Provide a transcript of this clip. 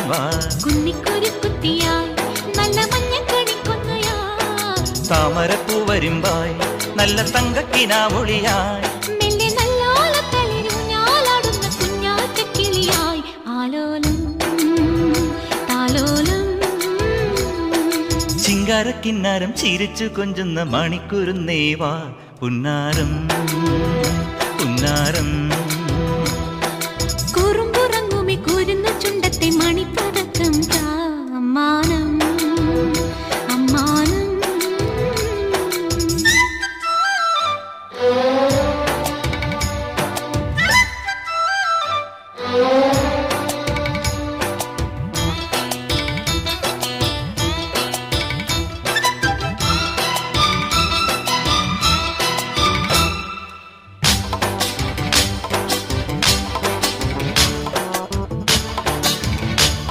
വാ കുന്നിക്കുരു കുത്തിയായി നല്ല മഞ്ഞക്കണിക്കൊന്നയാ താമരപ്പൂ വരുമ്പായി നല്ല തങ്കക്കിനാവൊളിയായി മെല്ലെ നല്ലോല തളിരൂഞ്ഞാലാടുന്ന കുഞ്ഞാറ്റക്കിളിയായി ആലോലം താലോലം ചിങ്കാരക്കിന്നാരം ചിരിച്ചു കൊഞ്ചുന്ന മണിക്കുരുന്നേവാ പുന്നാരം പുന്നാരം കുറുമ്പുറങ്ങുമി കുരുന്ന ചുണ്ടത്തെ മണിപ്പതക്കം താമാനം